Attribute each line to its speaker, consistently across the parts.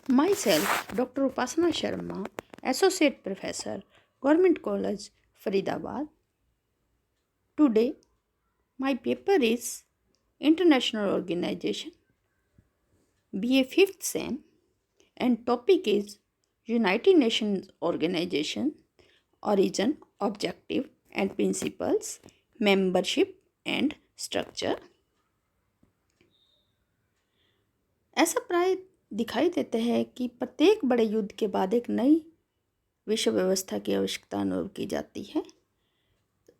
Speaker 1: Myself, Dr. Upasana Sharma, Associate Professor, Government College, Faridabad. Today, my paper is International Organization, BA 5th SEM, and topic is United Nations Organization, Origin, Objective and Principles, Membership and Structure. ऐसा प्राय दिखाई देता है कि प्रत्येक बड़े युद्ध के बाद एक नई विश्व व्यवस्था की आवश्यकता अनुभव की जाती है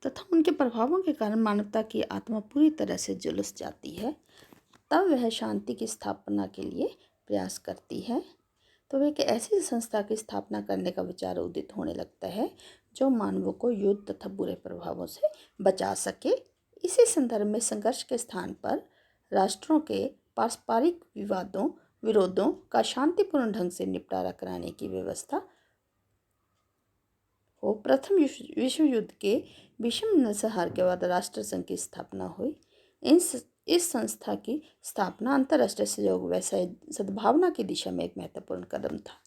Speaker 1: तथा उनके प्रभावों के कारण मानवता की आत्मा पूरी तरह से झुलस जाती है। तब वह शांति की स्थापना के लिए प्रयास करती है। तो वह एक ऐसी संस्था की स्थापना करने का विचार उदित होने लगता है जो मानवों को युद्ध तथा बुरे प्रभावों से बचा सके। इसी संदर्भ में संघर्ष के स्थान पर राष्ट्रों के पारस्परिक विरोधों का शांतिपूर्ण ढंग से निपटारा कराने की व्यवस्था हो। प्रथम विश्व युद्ध के भीषण नरसंहार के बाद राष्ट्र संघ की स्थापना हुई। इस संस्था की स्थापना अंतर्राष्ट्रीय सहयोग व सद्भावना की दिशा में एक महत्वपूर्ण कदम था।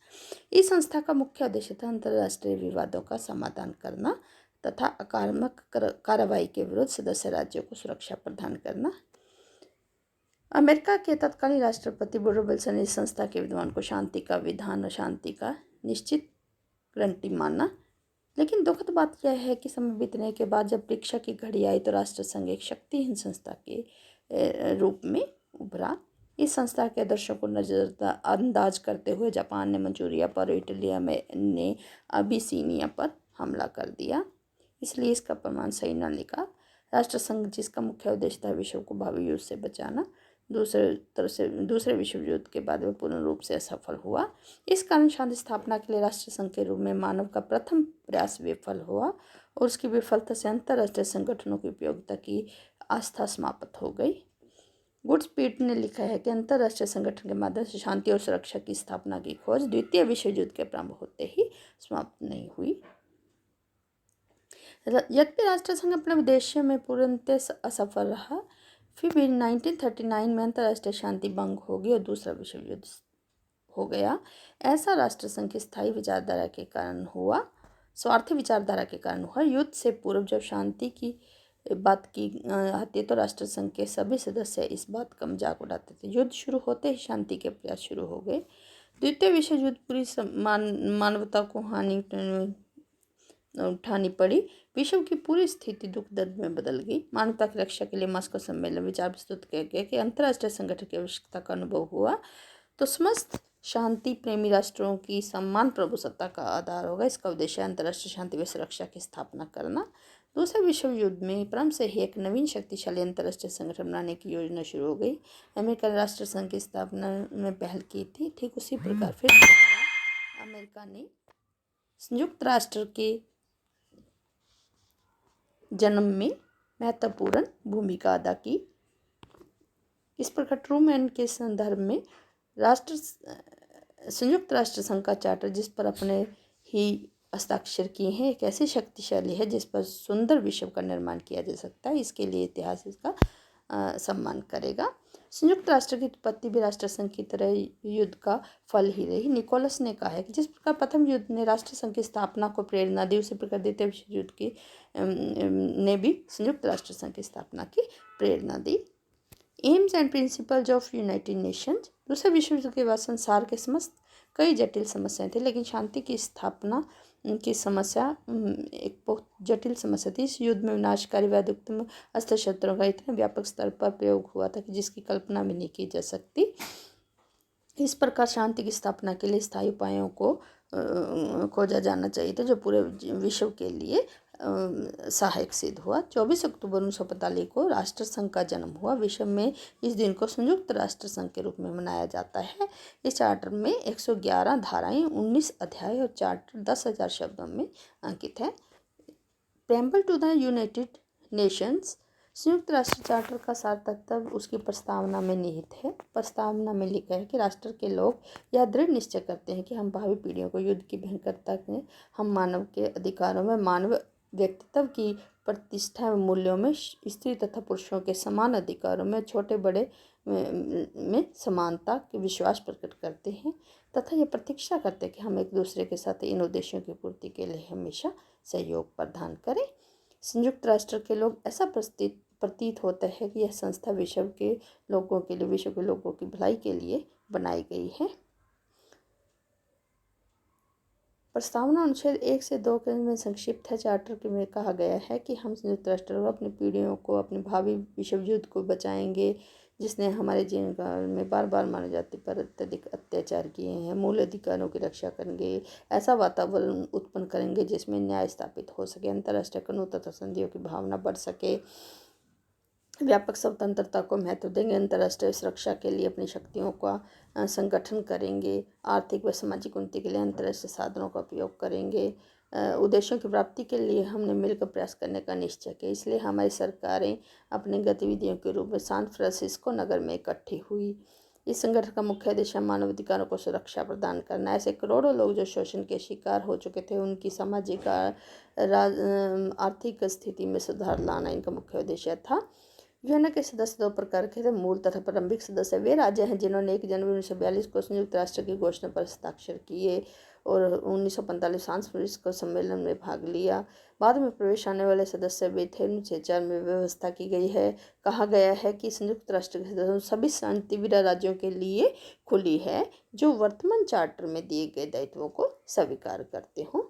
Speaker 1: इस संस्था का मुख्य उद्देश्य था अंतर्राष्ट्रीय विवादों का समाधान करना तथा आक्रामक कार्रवाई के विरुद्ध सदस्य राज्यों को सुरक्षा प्रदान करना। अमेरिका के तत्कालीन राष्ट्रपति वुडरो विल्सन ने इस संस्था के विद्वान को शांति का विधान और शांति का निश्चित गारंटी माना। लेकिन दुखद बात यह है कि समय बीतने के बाद जब परीक्षा की घड़ी आई तो राष्ट्रसंघ एक शक्तिहीन संस्था के रूप में उभरा। इस संस्था के आदर्शों को नजरअंदाज करते हुए जापान ने मंचूरिया पर, इटली ने अबिसीनिया पर हमला कर दिया, इसलिए इसका प्रमाण सही न लिखा। राष्ट्रसंघ जिसका मुख्य उद्देश्य था विश्व को भावी युद्ध से बचाना, दूसरे विश्व युद्ध के बाद वह पूर्ण रूप से असफल हुआ। इस कारण शांति स्थापना के लिए राष्ट्रसंघ के रूप में मानव का प्रथम प्रयास विफल हुआ और उसकी विफलता से अंतर्राष्ट्रीय संगठनों की उपयोगिता की आस्था समाप्त हो गई। गुडस्पीड ने लिखा है कि अंतर्राष्ट्रीय संगठन के माध्यम से शांति और सुरक्षा की स्थापना की खोज द्वितीय विश्व युद्ध के प्रारंभ होते ही समाप्त नहीं हुई। यद्यपि राष्ट्रसंघ अपने उद्देश्य में पूर्णतः असफल रहा, फिर भी 1939 में अंतर्राष्ट्रीय शांति भंग हो गई और दूसरा विश्व युद्ध हो गया। ऐसा राष्ट्रसंघ की स्थायी विचारधारा के कारण हुआ, स्वार्थी विचारधारा के कारण हुआ। युद्ध से पूर्व जब शांति की बात की आती तो राष्ट्रसंघ के सभी सदस्य इस बात का मजाक उड़ाते थे। युद्ध शुरू होते ही शांति के प्रयास शुरू हो गए। द्वितीय विश्व युद्ध पूरी मानवता को हानि उठानी पड़ी। विश्व की पूरी स्थिति दुख दर्द में बदल गई। मानवता की रक्षा के लिए मॉस्को सम्मेलन विचार प्रस्तुत किया गया कि अंतर्राष्ट्रीय संगठन की आवश्यकता का अनुभव हुआ तो समस्त शांति प्रेमी राष्ट्रों की समान प्रभुसत्ता का आधार होगा। इसका उद्देश्य अंतर्राष्ट्रीय शांति व सुरक्षा की स्थापना करना। दूसरे विश्व युद्ध में क्रम से ही एक नवीन शक्तिशाली अंतर्राष्ट्रीय संगठन बनाने की योजना शुरू हो गई। अमेरिका ने राष्ट्र संघ की स्थापना में पहल की थी। ठीक उसी प्रकार फिर अमेरिका ने संयुक्त राष्ट्र के जन्म में महत्वपूर्ण भूमिका अदा की। इस प्रकार ट्रूमैन के संदर्भ में संयुक्त राष्ट्र संघ का चार्टर जिस पर अपने ही हस्ताक्षर किए हैं एक ऐसी शक्तिशाली है जिस पर सुंदर विश्व का निर्माण किया जा सकता है। इसके लिए इतिहास इसका सम्मान करेगा। संयुक्त राष्ट्र की उत्पत्ति भी राष्ट्रसंघ की तरह युद्ध का फल ही रही। निकोलस ने कहा है कि जिस प्रकार प्रथम युद्ध ने राष्ट्रसंघ की स्थापना को प्रेरणा दी, उसी प्रकार द्वितीय विश्व युद्ध की ने भी संयुक्त राष्ट्र संघ की स्थापना की प्रेरणा दी। Aims and principles of United Nations. दूसरे विश्व युद्ध के बाद संसार के समस्त कई जटिल समस्याएं थी, लेकिन शांति की स्थापना की समस्या एक बहुत जटिल समस्या थी। इस युद्ध में विनाशकारी व अधिकतम अस्त्र शस्त्रों का इतने व्यापक स्तर पर प्रयोग हुआ था कि जिसकी कल्पना भी नहीं की जा सकती। इस प्रकार शांति की स्थापना के लिए स्थायी उपायों को खोजा जाना चाहिए था जो पूरे विश्व के लिए सहायक सिद्ध हुआ। 24 अक्टूबर 1945 को राष्ट्रसंघ का जन्म हुआ। विश्व में इस दिन को संयुक्त राष्ट्र संघ के रूप में मनाया जाता है। इस चार्टर में 111 धाराएं, 19 अध्याय और चार्टर 10,000 शब्दों में अंकित है। Preamble to the United Nations. संयुक्त राष्ट्र चार्टर का सार तत्व उसकी प्रस्तावना में निहित है। प्रस्तावना में लिखा है कि राष्ट्र के लोग यह दृढ़ निश्चय करते हैं कि हम भावी पीढ़ियों को युद्ध की भयंकरता में हम मानव के अधिकारों में मानव व्यक्तित्व की प्रतिष्ठा एवं मूल्यों में, स्त्री तथा पुरुषों के समान अधिकारों में, छोटे बड़े में समानता के विश्वास प्रकट करते हैं तथा ये प्रतीक्षा करते हैं कि हम एक दूसरे के साथ इन उद्देश्यों की पूर्ति के लिए हमेशा सहयोग प्रदान करें। संयुक्त राष्ट्र के लोग ऐसा प्रतीत होता है कि यह संस्था विश्व के लोगों के लिए, विश्व के लोगों की भलाई के लिए बनाई गई है। प्रस्तावना अनुच्छेद 1 से 2 के में संक्षिप्त है। चार्टर के में कहा गया है कि हम संयुक्त राष्ट्र को अपनी पीढ़ियों को, अपने भावी विश्व युद्ध को बचाएंगे जिसने हमारे जीवन काल में बार बार मानव जाति पर अत्यधिक अत्याचार किए हैं। मूल अधिकारों की रक्षा करेंगे, ऐसा वातावरण उत्पन्न करेंगे जिसमें न्याय स्थापित हो सके, अंतर्राष्ट्रीय कानून तथा संधियों की भावना बढ़ सके, व्यापक स्वतंत्रता को महत्व देंगे, अंतर्राष्ट्रीय सुरक्षा के लिए अपनी शक्तियों का संगठन करेंगे, आर्थिक व सामाजिक उन्नति के लिए अंतर्राष्ट्रीय साधनों का उपयोग करेंगे। उद्देश्यों की प्राप्ति के लिए हमने मिलकर प्रयास करने का निश्चय किया, इसलिए हमारी सरकारें अपनी गतिविधियों के रूप में सैन फ्रांसिस्को नगर में इकट्ठी हुई। इस संगठन का मुख्य उद्देश्य मानवाधिकारों को सुरक्षा प्रदान करना। ऐसे करोड़ों लोग जो शोषण के शिकार हो चुके थे, उनकी सामाजिक आर्थिक स्थिति में सुधार लाना इनका मुख्य उद्देश्य था। यूएन के सदस्य दो प्रकार के थे, मूल तथा प्रारंभिक सदस्य। वे राज्य हैं जिन्होंने 1 जनवरी 1942 को संयुक्त राष्ट्र की घोषणा पर हस्ताक्षर किए और 1945 सैन फ्रांसिस्को सम्मेलन में भाग लिया। बाद में प्रवेश आने वाले सदस्य वे थे। अनुच्छेद 4 में व्यवस्था की गई है, कहा गया है कि संयुक्त राष्ट्र के सदस्य सभी शांतिवीर राज्यों के लिए खुली है जो वर्तमान चार्टर में दिए गए दायित्वों को स्वीकार करते हों।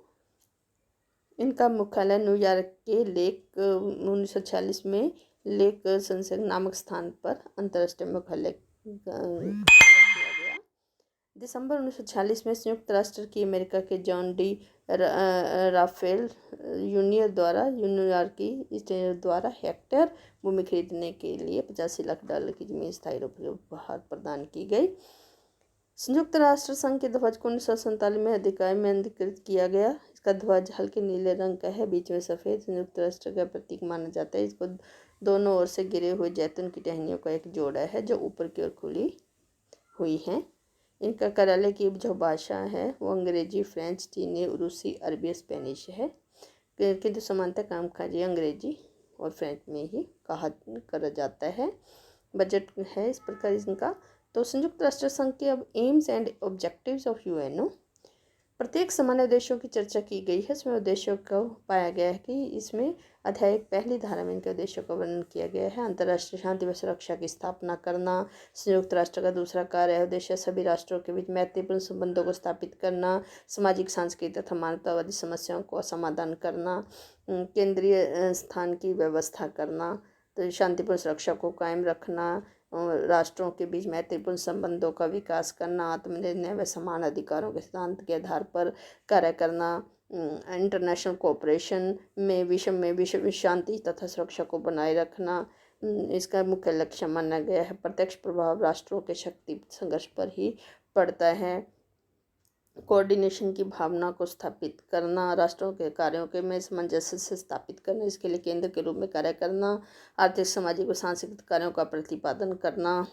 Speaker 1: इनका मुख्यालय न्यूयॉर्क के लेक 1946 में लेक संसद नामक स्थान पर अंतर्राष्ट्रीय मुख्यालय किया गया। दिसंबर 1946 में संयुक्त राष्ट्र की अमेरिका के जॉन डी राफेल न्यूयॉर्क द्वारा हेक्टेयर भूमि खरीदने के लिए $85 लाख की जमीन स्थायी रूप से उपहार प्रदान की गई। संयुक्त राष्ट्र संघ के ध्वज को 1947 में अधिकार में अधिकृत किया गया। इसका ध्वज हल्के नीले रंग का है, बीच में सफ़ेद संयुक्त राष्ट्र का प्रतीक माना जाता है। इसको दोनों ओर से गिरे हुए जैतून की टहनियों का एक जोड़ा है जो ऊपर की ओर खुली हुई है। इनका कार्यालय की जो भाषा है वो अंग्रेजी, फ्रेंच, चीनी, रूसी, अरबी, स्पेनिश है, किंतु समानता कामकाजी अंग्रेजी और फ्रेंच में ही करा जाता है। बजट है इस प्रकार इनका। तो संयुक्त राष्ट्र संघ के अब AIIMS and objectives of UNO, प्रत्येक सामान्य उद्देश्यों की चर्चा की गई है। इसमें उद्देश्यों को पाया गया है कि इसमें अध्याय 1 धारा में इनके उद्देश्यों का वर्णन किया गया है। अंतर्राष्ट्रीय शांति व सुरक्षा की स्थापना करना। संयुक्त राष्ट्र का दूसरा कार्य उद्देश्य सभी राष्ट्रों के बीच मैत्रीपूर्ण संबंधों को स्थापित करना, सामाजिक, सांस्कृतिक तथा मानवतावादी समस्याओं को समाधान करना, केंद्रीय स्थान की व्यवस्था करना, तो शांतिपूर्ण सुरक्षा को कायम रखना, राष्ट्रों के बीच मैत्रीपूर्ण संबंधों का विकास करना, आत्मनिर्णय व समान अधिकारों के सिद्धांत के आधार पर कार्य करना, इंटरनेशनल कोऑपरेशन में विश्व शांति तथा सुरक्षा को बनाए रखना इसका मुख्य लक्ष्य माना गया है। प्रत्यक्ष प्रभाव राष्ट्रों के शक्ति संघर्ष पर ही पड़ता है। कोऑर्डिनेशन की भावना को स्थापित करना, राष्ट्रों के कार्यों के में सामंजस्य से स्थापित करना, इसके लिए केंद्र के रूप में कार्य करना, आर्थिक, सामाजिक व सांस्कृतिक कार्यों का प्रतिपादन करना।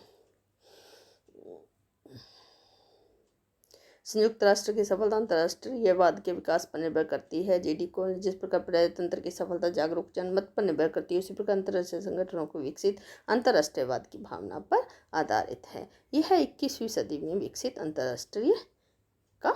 Speaker 1: संयुक्त राष्ट्र की सफलता अंतर्राष्ट्रीयवाद के विकास पर निर्भर करती है। जीडी को जिस प्रकार प्रजातंत्र की सफलता जागरूक जनमत पर निर्भर करती है, उसी प्रकार अंतर्राष्ट्रीय संगठनों को विकसित अंतर्राष्ट्रीयवाद की भावना पर आधारित है। यह 21वीं सदी में विकसित अंतर्राष्ट्रीय का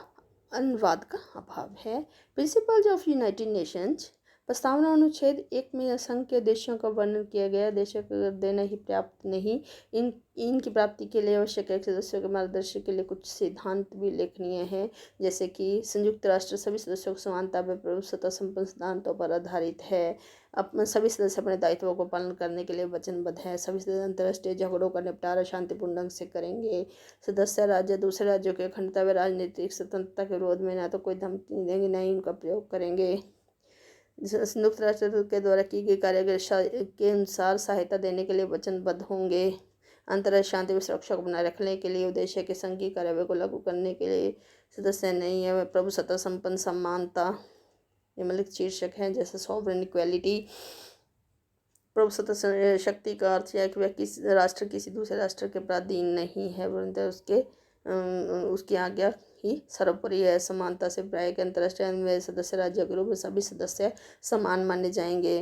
Speaker 1: अनुवाद का अभाव है। प्रिंसिपल्स ऑफ यूनाइटेड नेशंस, प्रस्तावना अनुच्छेद 1 में संघ के उद्देश्यों का वर्णन किया गया। देशों को देना ही पर्याप्त नहीं, इनकी प्राप्ति के लिए आवश्यक है सदस्यों के मार्गदर्शन के लिए कुछ सिद्धांत भी उल्लेखनीय हैं, जैसे कि संयुक्त राष्ट्र सभी सदस्यों को समानता व प्रभुसत्ता संपन्न सिद्धांतों पर आधारित है। सभी सदस्य अपने दायित्वों को पालन करने के लिए वचनबद्ध है। सभी सदस्य अंतर्राष्ट्रीय झगड़ों का निपटारा शांतिपूर्ण ढंग से करेंगे। सदस्य राज्य दूसरे राज्यों के अखंडता व राजनीतिक स्वतंत्रता के विरोध में न तो कोई धमकी देंगे, न ही उनका प्रयोग करेंगे। संयुक्त राष्ट्र के द्वारा की गई कार्य के अनुसार सहायता देने के लिए वचनबद्ध होंगे। अंतर्राष्ट्रीय शांति व सुरक्षा को बनाए रखने के लिए उद्देश्य के संघ की कार्रवाई को लागू करने के लिए सदस्य नहीं है। प्रभुसत्ता संपन्न समानता निम्नलिखित शीर्षक हैं, जैसे सॉवरेन इक्वालिटी। प्रभुसत्ता शक्ति का अर्थ है कि वह किसी राष्ट्र किसी दूसरे राष्ट्र के अधीन नहीं है, परंतु उसकी आज्ञा ही सर्वोपरि है। समानता से प्राय के अंतर्राष्ट्रीय सदस्य राज्यों के रूप में सभी सदस्य समान माने जाएंगे।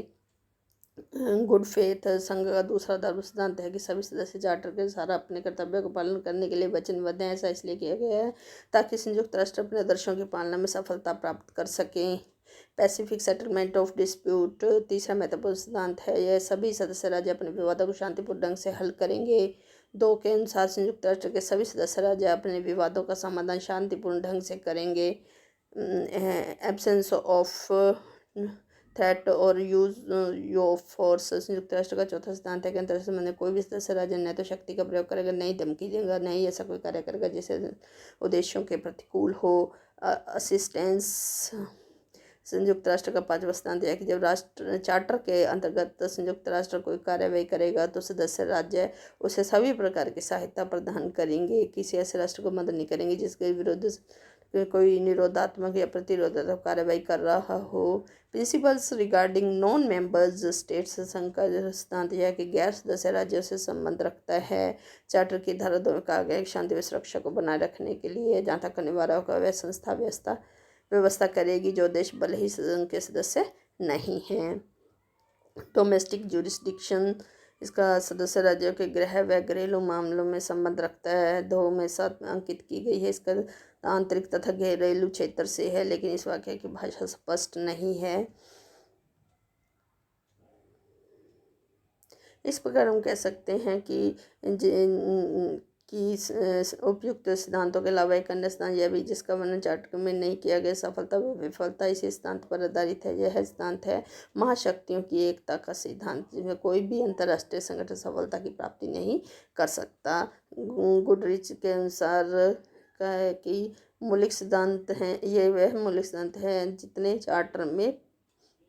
Speaker 1: गुड फेथ संघ का दूसरा धर्म सिद्धांत है कि सभी सदस्य चार्टर के सारा अपने कर्तव्यों का पालन करने के लिए वचनबद्ध हैं। ऐसा इसलिए किया गया है ताकि संयुक्त राष्ट्र अपने आदर्शों की पालना में सफलता प्राप्त कर सकें। पैसिफिक सेटलमेंट ऑफ डिस्प्यूट तीसरा महत्वपूर्ण सिद्धांत है। यह सभी सदस्य राज्य अपने विवादों को शांतिपूर्ण ढंग से हल करेंगे। 2 के अनुसार संयुक्त राष्ट्र के सभी सदस्य राज्य अपने विवादों का समाधान शांतिपूर्ण ढंग से करेंगे। एब्सेंस ऑफ थ्रेट और यूज ऑफ फोर्स संयुक्त राष्ट्र का चौथा सिद्धांत है कि अंतर्राष्ट्रीय संबंध में कोई भी सदस्य राज्य न तो शक्ति का प्रयोग करेगा, न ही धमकी देगा, न ही ऐसा कोई कार्य करेगा जिससे उद्देश्यों के प्रतिकूल हो। असिस्टेंस संयुक्त राष्ट्र का 5वां सिद्धांत है कि जब राष्ट्र चार्टर के अंतर्गत संयुक्त राष्ट्र कोई कार्यवाही करेगा तो सदस्य राज्य उसे सभी प्रकार की सहायता प्रदान करेंगे। किसी ऐसे राष्ट्र को मदद नहीं करेंगे जिसके विरुद्ध कोई निरोधात्मक या प्रतिरोधात्मक कार्रवाई कर रहा हो। Principles regarding non members states संघ का सिद्धांत यह कि गैर सदस्य राज्यों से संबंध रखता है। चार्टर की धारा 2 में कहा गया है कि शांति व सुरक्षा को बनाए रखने के लिए जहाँ तक अनिवार्य होगा वह संस्था व्यवस्था करेगी जो देश भले ही संघ के सदस्य नहीं हैं। डोमेस्टिक जुरिस्डिक्शन इसका सदस्य राज्यों के गृह व घरेलू मामलों में संबंध रखता है। 2 में 7 में अंकित की गई है। इसका आंतरिक तथा घरेलू क्षेत्र से है, लेकिन इस वाक्य की भाषा स्पष्ट नहीं है। इस प्रकार हम कह सकते हैं कि उपयुक्त सिद्धांतों के अलावा एक अन्य सिद्धांत यह भी जिसका वर्णन चार्टर में नहीं किया गया सफलता व विफलता इसी सिद्धांत पर आधारित है। यह सिद्धांत है महाशक्तियों की एकता का सिद्धांत, जिसमें कोई भी अंतर्राष्ट्रीय संगठन सफलता की प्राप्ति नहीं कर सकता। गुडरिच के अनुसार का है कि मौलिक सिद्धांत हैं, ये वह मौलिक सिद्धांत हैं जितने चार्टर में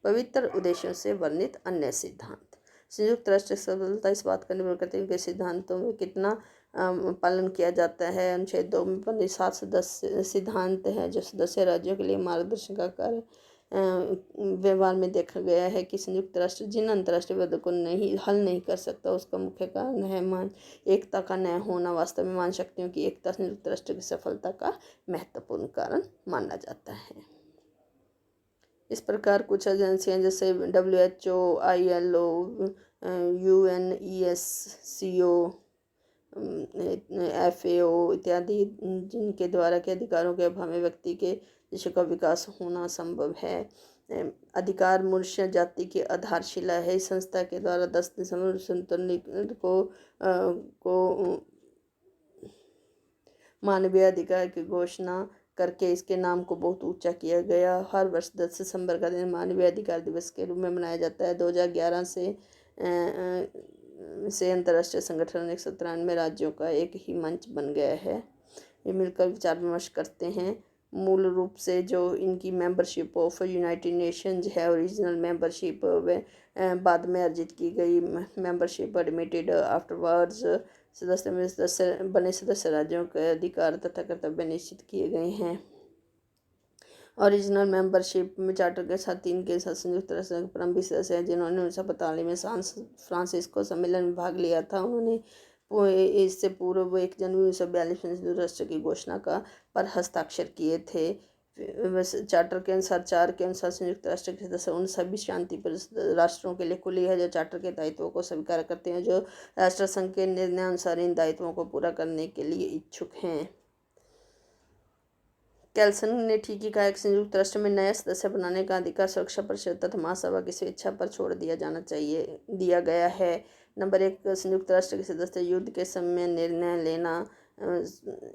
Speaker 1: पवित्र उद्देश्यों से वर्णित अन्य सिद्धांत। संयुक्त राष्ट्र सफलता इस बात का निर्भर करती है कि सिद्धांतों में कितना पालन किया जाता है। अनुच्छेद 2 में 7 सदस्य सिद्धांत हैं जो सदस्य राज्यों के लिए मार्गदर्शन का कार्य व्यवहार में देखा गया है कि संयुक्त राष्ट्र जिन अंतर्राष्ट्रीय विवादों को हल नहीं कर सकता उसका मुख्य कारण है एकता का न होना। वास्तव में मान शक्तियों की एकता संयुक्त राष्ट्र की सफलता का महत्वपूर्ण कारण माना जाता है। इस प्रकार कुछ एजेंसियां जैसे WHO, ILO, UNESCO, FAO इत्यादि जिनके द्वारा के अधिकारों के अभाव में व्यक्ति के देशों का विकास होना संभव है। अधिकार मनुष्य जाति की आधारशिला है। इस संस्था के द्वारा 10 दिसंबर 1997 को मानवीय अधिकार की घोषणा करके इसके नाम को बहुत ऊंचा किया गया। हर वर्ष 10 दिसंबर का दिन मानवीय अधिकार दिवस के रूप में मनाया जाता है। 2011 से अंतर्राष्ट्रीय संगठन 193 राज्यों का एक ही मंच बन गया है। ये मिलकर विचार विमर्श करते हैं। मूल रूप से जो इनकी मेंबरशिप ऑफ यूनाइटेड नेशंस है, ओरिजिनल मेंबरशिप बाद में अर्जित की गई मेंबरशिप एडमिटेड आफ्टरवर्ड्स बने सदस्य राज्यों के अधिकार तथा कर्तव्य निश्चित किए गए हैं। ओरिजिनल मेंबरशिप में चार्टर के साथ 3 के साथ संयुक्त राष्ट्र के प्रारंभिक सदस्य हैं जिन्होंने 1945 में फ्रांसिस्को सम्मेलन में भाग लिया था। उन्होंने इससे पूर्व 1 जनवरी 1942 में संयुक्त राष्ट्र की घोषणा पर हस्ताक्षर किए थे। चार्टर के अनुसार 4 के अनुसार संयुक्त राष्ट्र के सदस्य उन सभी शांति पर राष्ट्रों के लिए खुली है जो चार्टर के दायित्वों को स्वीकार करते हैं, जो राष्ट्र संघ के निर्णयानुसार इन दायित्वों को पूरा करने के लिए इच्छुक हैं। कैल्सन ने ठीक ही कहा कि संयुक्त राष्ट्र में नया सदस्य बनाने का अधिकार सुरक्षा परिषद तथा महासभा की स्वेच्छा पर छोड़ दिया गया है। नंबर 1 संयुक्त राष्ट्र के सदस्य युद्ध के समय निर्णय लेना।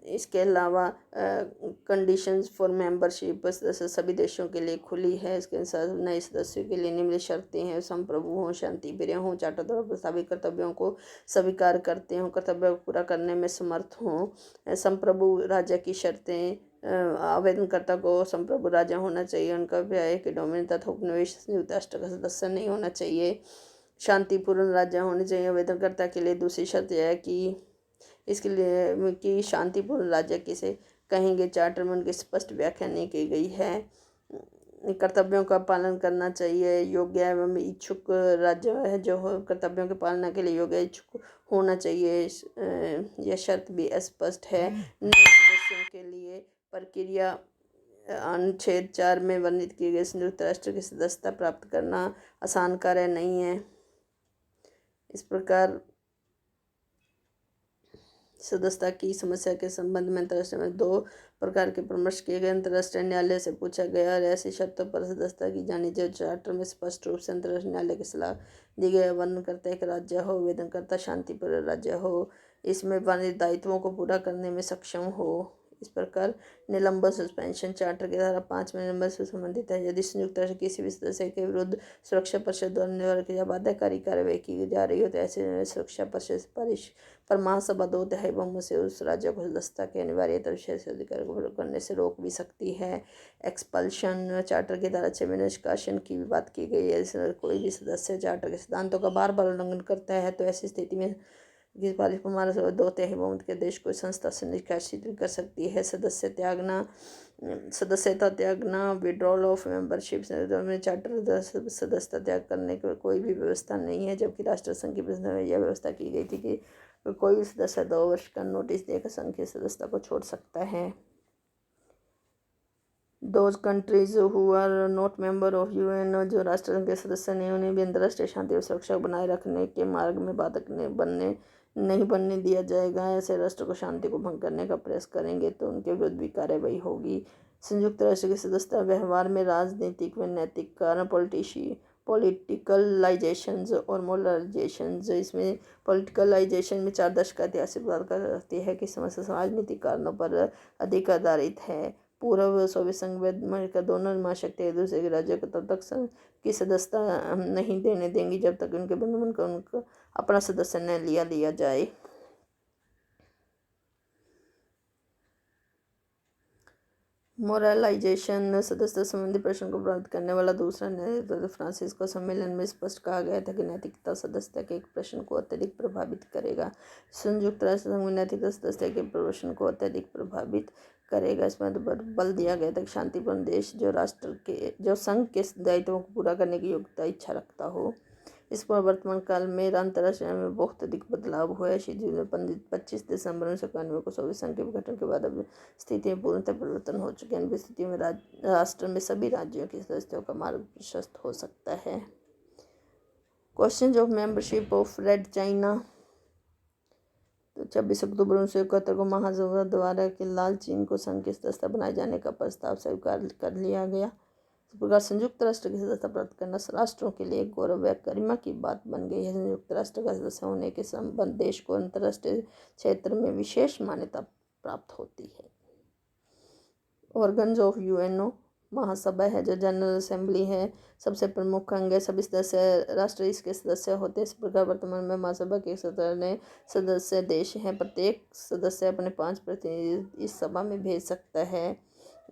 Speaker 1: इसके अलावा कंडीशंस फॉर मेंबरशिप सभी देशों के लिए खुली है। इसके अनुसार नए सदस्यों के लिए निम्न शर्तें हैं: संप्रभु हों, शांति प्रिय हों, चार्टर द्वारा प्रस्तावित कर्तव्यों को स्वीकार करते हों, कर्तव्यों को पूरा करने में समर्थ हों। संप्रभु राज्य की शर्तें: आवेदनकर्ता को संप्रभु राज्य होना चाहिए, उनका व्यय के डोमेन तथा उपनिवेश संयुक्त राष्ट्र का सदस्य नहीं होना चाहिए, शांतिपूर्ण राज्य होने चाहिए। आवेदनकर्ता के लिए दूसरी शर्त यह है कि इसके लिए कि शांतिपूर्ण राज्य किसे कहेंगे, चार्टर में उनकी स्पष्ट व्याख्या नहीं की गई है। कर्तव्यों का पालन करना चाहिए, योग्य एवं इच्छुक राज्य है जो कर्तव्यों की पालना के लिए योग्य इच्छुक होना चाहिए। यह शर्त भी स्पष्ट है। नए सदस्यों के लिए प्रक्रिया अनुच्छेद 4 में वर्णित किए गए संयुक्त राष्ट्र की सदस्यता प्राप्त करना आसान कार्य नहीं है। इस प्रकार सदस्यता की समस्या के संबंध में अंतर्राष्ट्रीय में 2 प्रकार के परामर्श किए गए। अंतर्राष्ट्रीय न्यायालय से पूछा गया और ऐसी शर्तों पर सदस्यता की जानी जो चार्टर में स्पष्ट रूप से अंतर्राष्ट्रीय न्यायालय की सलाह दी गई। वर्णन करता है कि राज्य हो, आवेदनकर्ता शांतिपूर्ण राज्य हो, इसमें वर्णित दायित्वों को पूरा करने में सक्षम हो। इस प्रकार निलंबन सस्पेंशन चार्टर की धारा 5 में निलंबन से संबंधित है। यदि संयुक्त राष्ट्र किसी भी सदस्य के विरुद्ध सुरक्षा परिषद द्वारा निवारक या बाध्यकारी कार्रवाई की जा रही हो तो ऐसे में सुरक्षा परिषद सिफारिश पर महासभा 2/3 बहुमत से उस राज्य को सदस्यता के अनिवार्यता विशेष अधिकार को प्रयोग करने से रोक भी सकती है। एक्सपल्शन चार्टर की धारा 6 में निष्कासन की भी बात की गई है। इसमें कोई भी सदस्य चार्टर के सिद्धांतों का बार बार उल्लंघन करता है तो ऐसी स्थिति में सिफारिश पर महासभा 2/3 बहुमत के देश को संस्था से निष्कासित भी कर सकती है। सदस्यता त्यागना विड्रॉल ऑफ मेंबरशिप में चार्टर सदस्यता त्याग करने की कोई भी व्यवस्था नहीं है, जबकि राष्ट्रसंघ की प्रस्ताव में यह व्यवस्था की गई थी कि कोई भी सदस्य 2 वर्ष का नोटिस देकर संघ की सदस्यता को छोड़ सकता है। Those countries who are not member of UN, जो राष्ट्रसंघ के सदस्य नहीं, उन्हें भी अंतर्राष्ट्रीय शांति और सुरक्षा बनाए रखने के मार्ग में बाधक नहीं बनने दिया जाएगा। ऐसे राष्ट्र को शांति को भंग करने का प्रयास करेंगे तो उनके विरुद्ध भी कार्रवाई होगी। संयुक्त राष्ट्र की सदस्यता व्यवहार में राजनीतिक व नैतिक कारण पॉलिटिकलाइजेशंस और मोरलाइजेशंस। इसमें पॉलिटिकलाइजेशन में 4 दशक का ऐतिहासिक बात करती है कि समस्या राजनीतिक कारणों पर अधिक आधारित है। पूर्व सोवियत संघ व अमेरिका दोनों महाशक्तियाँ एक दूसरे के राज्यों को तब तक संघ की सदस्यता नहीं देने देंगी जब तक उनके बंधुओं को उनका अपना सदस्य न लिया जाए। मोरलाइजेशन सदस्यता संबंधी प्रश्न को प्रभावित करने वाला दूसरा न्याय फ्रांसिस्को सम्मेलन में स्पष्ट कहा गया था कि नैतिकता सदस्यता के एक प्रश्न को अत्यधिक प्रभावित करेगा। संयुक्त राष्ट्र संघ में नैतिकता सदस्यता के प्रश्न को अत्यधिक प्रभावित करेगा। इसमें बल दिया गया था कि शांतिपूर्ण देश जो संघ के दायित्वों को पूरा करने की योग्यता इच्छा रखता हो। इस पर वर्तमान काल में अंतर्राष्ट्रीय में बहुत अधिक बदलाव हुआ है। शीघ्र में 25 दिसंबर 1991 को सोवियत संघ के विघटन के बाद अब स्थिति में पूर्णतः परिवर्तन हो चुके हैं। इन स्थितियों में राष्ट्र में सभी राज्यों की सदस्यों का मार्ग प्रशस्त हो सकता है। Question of membership of red China. तो 26 अक्टूबर 1971 को महासभा द्वारा कि लाल चीन को संघ की सदस्य बनाए जाने का प्रस्ताव स्वीकार कर लिया गया। इस प्रकार संयुक्त राष्ट्र की सदस्यता प्राप्त करना राष्ट्रों के लिए गौरव व गरिमा की बात बन गई है। संयुक्त राष्ट्र का सदस्य होने के संबंध देश को अंतर्राष्ट्रीय क्षेत्र में विशेष मान्यता प्राप्त होती है। ऑर्गन्स ऑफ यूएनओ महासभा है जो जनरल असेंबली है, सबसे प्रमुख अंग है। सभी सदस्य राष्ट्र इसके सदस्य होते हैं। इस प्रकार वर्तमान में महासभा के 17 सदस्य देश हैं। प्रत्येक सदस्य अपने 5 प्रतिनिधि इस सभा में भेज सकता है।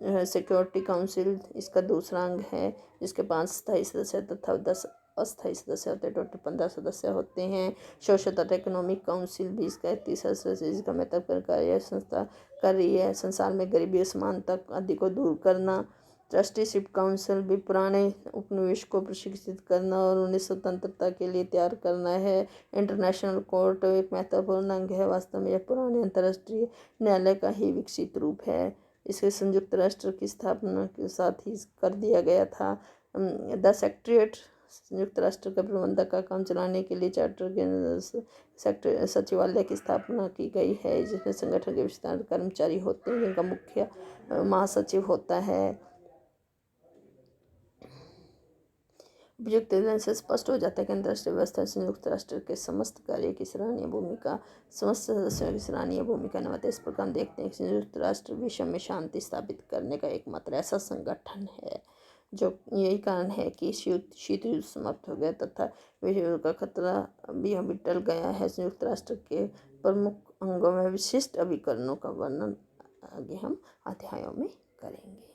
Speaker 1: सिक्योरिटी काउंसिल इसका दूसरा अंग है, जिसके 5 स्थायी सदस्य तथा 10 अस्थायी सदस्य होते हैं। टोटल 15 सदस्य होते हैं। सोशल तथा इकोनॉमिक काउंसिल भी इसका 30 सदस्य, जिसका महत्वपूर्ण कार्य संस्था कर रही है संसार में गरीबी असमानता आदि को दूर करना। ट्रस्टीशिप काउंसिल भी पुराने उपनिवेश को प्रशिक्षित करना और उन्हें स्वतंत्रता के लिए तैयार करना है। इंटरनेशनल कोर्ट एक महत्वपूर्ण अंग है। वास्तव में यह पुराने अंतर्राष्ट्रीय न्यायालय का ही विकसित रूप है। इसे संयुक्त राष्ट्र की स्थापना के साथ ही कर दिया गया था। द सेक्रेटरीट संयुक्त राष्ट्र का प्रबंधक का काम चलाने के लिए चार्टर के सचिवालय की स्थापना की गई है, जिसमें संगठन के विस्तार कर्मचारी होते हैं, जिनका मुख्य महासचिव होता है। उपयुक्त विधान से स्पष्ट हो जाता है कि अंतर्राष्ट्रीय व्यवस्था संयुक्त राष्ट्र के समस्त कार्य की सराहनीय भूमिका समस्त सदस्यों की सराहनीय भूमिका निभाते हैं। इस प्रकार हम देखते हैं कि संयुक्त राष्ट्र विश्व में शांति स्थापित करने का एकमात्र ऐसा संगठन है जो यही कारण है कि शीत युद्ध समाप्त हो गया तथा विश्व का खतरा भी अभी टल गया है। संयुक्त राष्ट्र के प्रमुख अंगों में विशिष्ट अभिकरणों का वर्णन आगे हम अध्यायों में करेंगे।